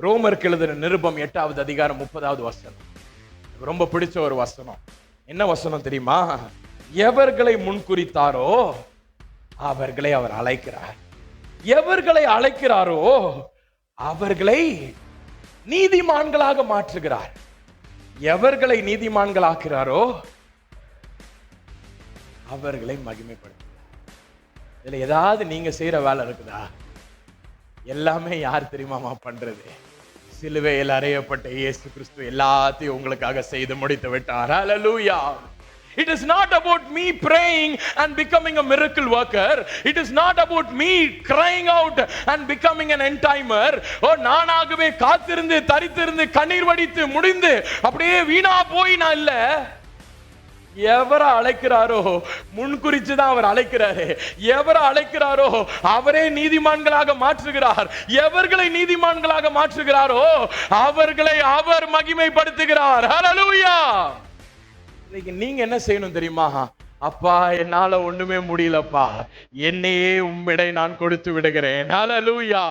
ரோமருக்கு எழுதின நிருபம் 8வது அதிகாரம் 30வது வசனம். ரொம்ப பிடிச்ச ஒரு வசனம். என்ன வசனம் தெரியுமா? எவர்களை முன்குறித்தாரோ அவர்களை அவர் அழைக்கிறார். எவர்களை அழைக்கிறாரோ அவர்களை நீதிமான்களாக மாற்றுகிறார். எவர்களை நீதிமான்களாக்குறாரோ அவர்களை மகிமைப்படுத்துகிறார். இதுல ஏதாவது நீங்க செய்யற வேலை இருக்குதா? எல்லாமே யார் தெரியுமாமா பண்றது? சிலுவையில் அறையப்பட்ட இயேசு கிறிஸ்து எல்லாத்தையும் உங்களுக்காக செய்து முடித்து விட்டார். ஹல்லேலூயா. It is not about me praying and becoming a miracle worker. It is not about me crying out and becoming an end timer. ஓ, நானாகவே காத்திருந்து தரித்திருந்து கண்ணீர் வடித்து முடிந்து அப்படியே வீணா போய் நான் இல்ல. எவரை அழைக்கிறாரோ முன்குறிச்சுதான் அவர் அழைக்கிறாரு. எவரை அழைக்கிறாரோ அவரே நீதிமான்களாக மாற்றுகிறார். எவர்களை நீதிமான்களாக மாற்றுகிறாரோ அவர்களை அவர் மகிமைப்படுத்துகிறார். ஹல்லேலூயா. நீங்க என்ன செய்யணும் தெரியுமா? அப்பா, என்னால ஒண்ணுமே முடியலப்பா, என்னையே உம்மிடை நான் கொடுத்து விடுகிறேன். ஹல்லேலூயா.